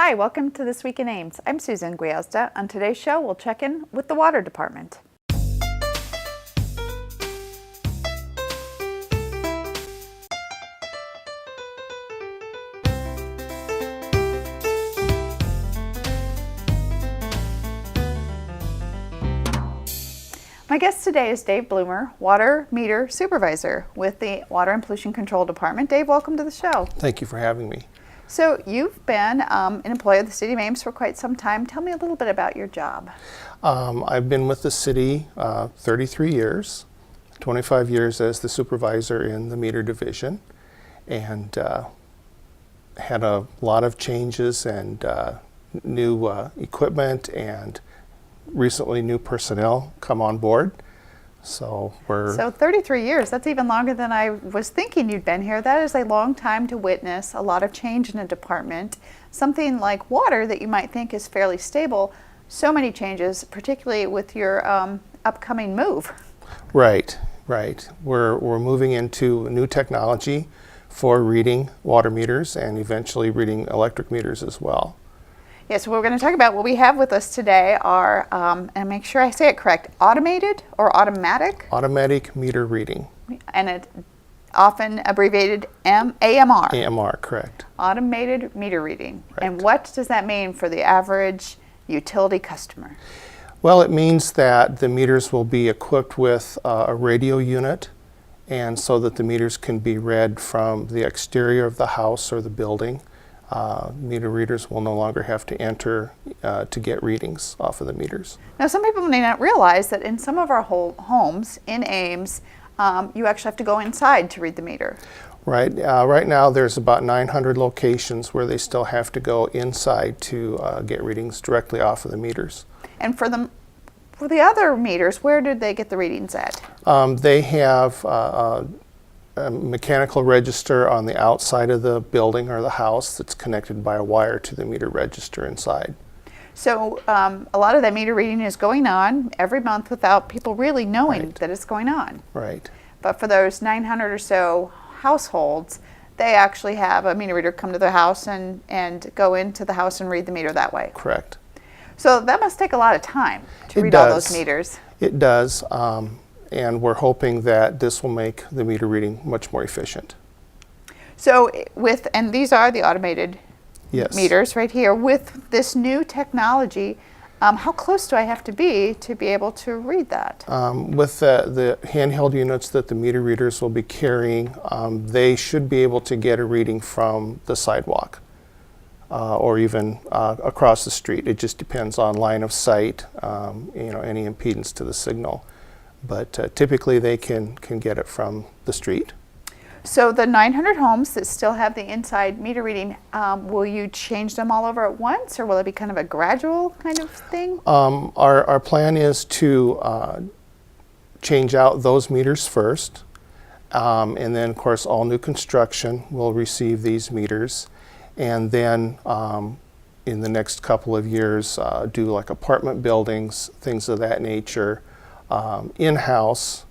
Hi, welcome to This Week in Ames. I'm Susan Gwiasda. On today's show, we'll check in with the water department. My guest today is Dave Blumer, Water Meter Supervisor with the Water and Pollution Control Department. Dave, welcome to the show. Thank you for having me. So you've been an employee of the City of Ames for quite some time. Tell me a little bit about your job. I've been with the city 33 years, 25 years as the supervisor in the meter division, and had a lot of changes and new equipment and recently new personnel come on board. So 33 years, that's even longer than I was thinking you'd been here. That is a long time to witness a lot of change in a department. Something like water that you might think is fairly stable, so many changes, particularly with your upcoming move. Right. We're moving into new technology for reading water meters and eventually reading electric meters as well. Yes, we're going to talk about what we have with us today are, and make sure I say it correct, automated or automatic? Automatic meter reading. And it often abbreviated AMR. AMR, correct. Automated meter reading. Right. And what does that mean for the average utility customer? Well, it means that the meters will be equipped with a radio unit, and so that the meters can be read from the exterior of the house or the building. Meter readers will no longer have to enter to get readings off of the meters. Now, some people may not realize that in some of our homes in Ames, you actually have to go inside to read the meter. Right. Right now, there's about 900 locations where they still have to go inside to get readings directly off of the meters. And for the other meters, where did they get the readings at? They have a mechanical register on the outside of the building or the house that's connected by a wire to the meter register inside. So a lot of that meter reading is going on every month without people really knowing that it's going on. Right. But for those 900 or so households, they actually have a meter reader come to their house and go into the house and read the meter that way. Correct. So that must take a lot of time to It read all does. those meters. It does. And we're hoping that this will make the meter reading much more efficient. So and these are the automated Yes. meters right here. With this new technology, how close do I have to be able to read that? With the handheld units that the meter readers will be carrying, they should be able to get a reading from the sidewalk or even across the street. It just depends on line of sight, any impedance to the signal. But typically they can get it from the street. So the 900 homes that still have the inside meter reading, will you change them all over at once, or will it be kind of a gradual kind of thing? Our plan is to change out those meters first, and then of course all new construction will receive these meters, and then in the next couple of years do like apartment buildings, things of that nature. In-house.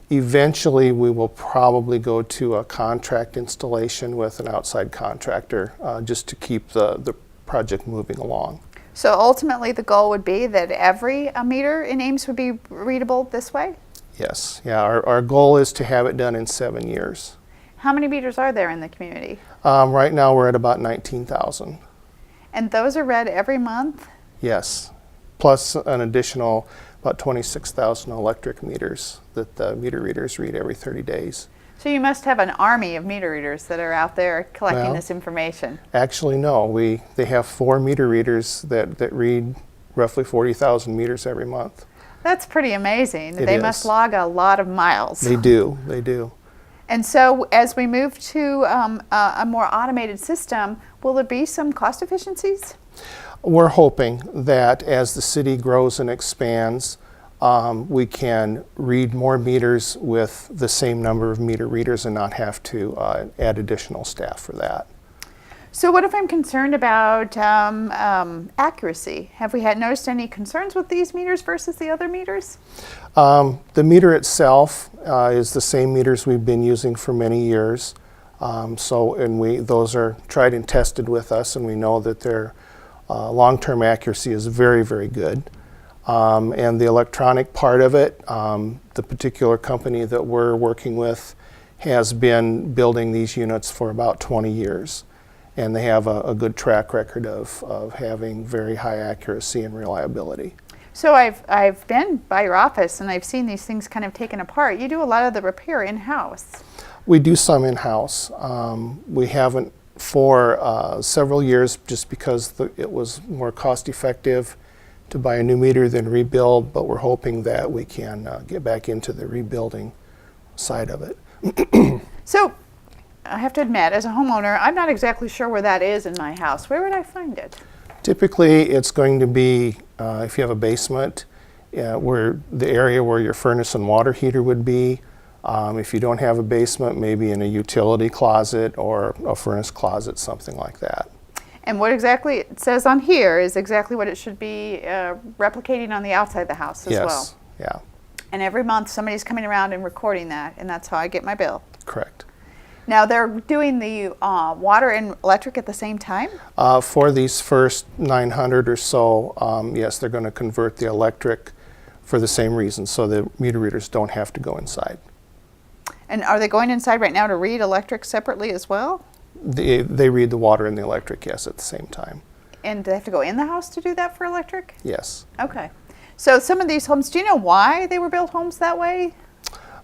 Eventually we will probably go to a contract installation with an outside contractor just to keep the project moving along. So ultimately the goal would be that every meter in Ames would be readable this way? Yes. Yeah. Our goal is to have it done in 7 years. How many meters are there in the community? Right now we're at about 19,000. And those are read every month? Yes. Plus an additional about 26,000 electric meters that the meter readers read every 30 days. So you must have an army of meter readers that are out there collecting this information. Actually, no. They have 4 meter readers that read roughly 40,000 meters every month. That's pretty amazing. It They is. must log a lot of miles. They do. They do. And so as we move to a more automated system, will there be some cost efficiencies? We're hoping that as the city grows and expands, we can read more meters with the same number of meter readers and not have to add additional staff for that. So what if I'm concerned about accuracy? Have we noticed any concerns with these meters versus the other meters? The meter itself is the same meters we've been using for many years. Those are tried and tested with us, and we know that they're long-term accuracy is very, very good. And the electronic part of it, the particular company that we're working with has been building these units for about 20 years. And they have a good track record of having very high accuracy and reliability. So I've been by your office and I've seen these things kind of taken apart. You do a lot of the repair in-house. We do some in-house. We haven't for several years just because it was more cost-effective to buy a new meter than rebuild, but we're hoping that we can get back into the rebuilding side of it. So I have to admit, as a homeowner, I'm not exactly sure where that is in my house. Where would I find it? Typically, it's going to be, if you have a basement, where the area where your furnace and water heater would be. If you don't have a basement, maybe in a utility closet or a furnace closet, something like that. And what exactly it says on here is exactly what it should be replicating on the outside of the house as well. Yes, yeah. And every month somebody's coming around and recording that, and that's how I get my bill. Correct. Now they're doing the water and electric at the same time? For these first 900 or so, yes, they're going to convert the electric for the same reason, so the meter readers don't have to go inside. And are they going inside right now to read electric separately as well? They read the water and the electric, yes, at the same time. And do they have to go in the house to do that for electric? Yes. Okay. So some of these homes, do you know why they were built homes that way?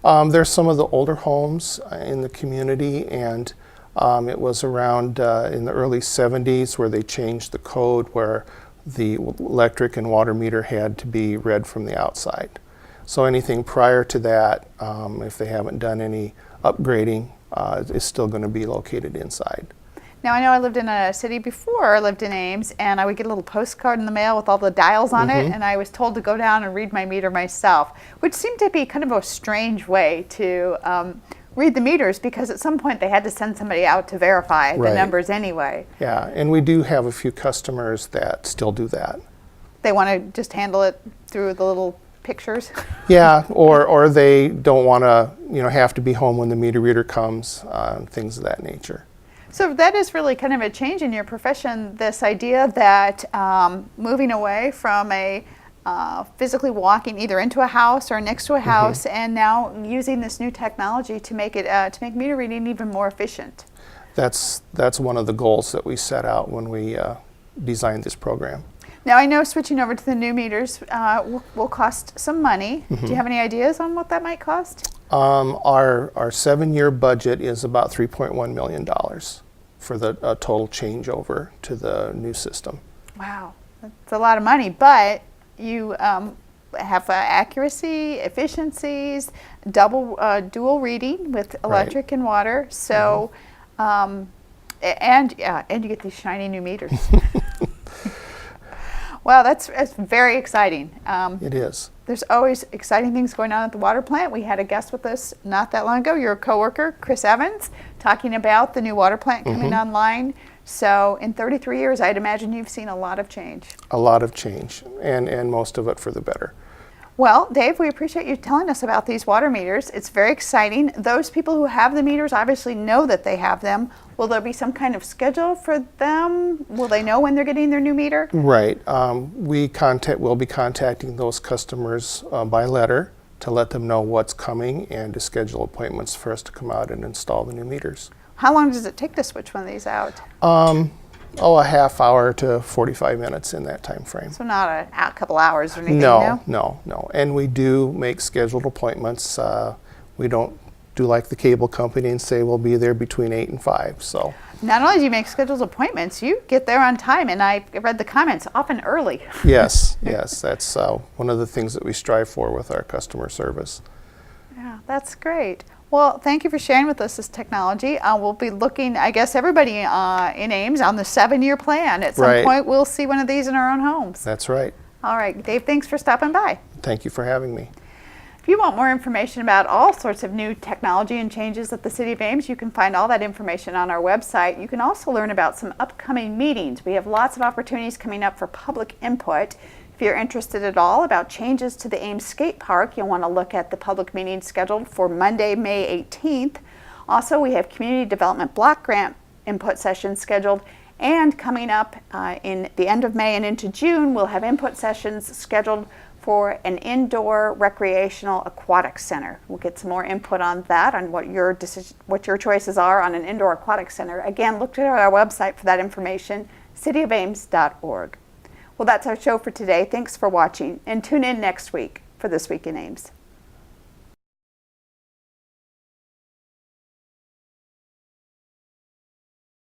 There's some of the older homes in the community, and it was around in the early 70s where they changed the code where the electric and water meter had to be read from the outside. So anything prior to that, if they haven't done any upgrading, is still going to be located inside. Now I know I lived in a city before, I lived in Ames, and I would get a little postcard in the mail with all the dials on it, and I was told to go down and read my meter myself, which seemed to be kind of a strange way to read the meters, because at some point they had to send somebody out to verify the numbers anyway. Yeah, and we do have a few customers that still do that. They want to just handle it through the little pictures? Yeah, or they don't want to, have to be home when the meter reader comes, things of that nature. So that is really kind of a change in your profession, this idea that moving away from a physically walking either into a house or next to a house, and now using this new technology to make it to make meter reading even more efficient. That's one of the goals that we set out when we designed this program. Now I know switching over to the new meters will cost some money. Do you have any ideas on what that might cost? Our 7-year budget is about $3.1 million for the total changeover to the new system. Wow, that's a lot of money, but you have accuracy, efficiencies, dual reading with electric and water. So, and you get these shiny new meters. Wow, that's very exciting. It is. There's always exciting things going on at the water plant. We had a guest with us not that long ago, your coworker, Chris Evans, talking about the new water plant coming online. So in 33 years, I'd imagine you've seen a lot of change. A lot of change, and most of it for the better. Well, Dave, we appreciate you telling us about these water meters. It's very exciting. Those people who have the meters obviously know that they have them. Will there be some kind of schedule for them? Will they know when they're getting their new meter? Right. We'll be contacting those customers by letter to let them know what's coming and to schedule appointments for us to come out and install the new meters. How long does it take to switch one of these out? A half hour to 45 minutes in that time frame. So not a couple hours or anything, No. And we do make scheduled appointments. We don't do like the cable company and say we'll be there between 8 and 5. So not only do you make scheduled appointments, you get there on time, and I read the comments, often early. Yes, that's one of the things that we strive for with our customer service. Yeah, that's great. Well, thank you for sharing with us this technology. We'll be looking, I guess, everybody in Ames on the 7-year plan. At some point, we'll see one of these in our own homes. That's right. All right, Dave, thanks for stopping by. Thank you for having me. If you want more information about all sorts of new technology and changes at the City of Ames, you can find all that information on our website. You can also learn about some upcoming meetings. We have lots of opportunities coming up for public input. If you're interested at all about changes to the Ames Skate Park, you'll want to look at the public meeting scheduled for Monday, May 18th. Also, we have community development block grant input sessions scheduled And coming up in the end of May and into June, we'll have input sessions scheduled for an indoor recreational aquatic center. We'll get some more input on that, on what your choices are on an indoor aquatic center. Again, look at our website for that information, cityofames.org. Well, that's our show for today. Thanks for watching, and tune in next week for This Week in Ames.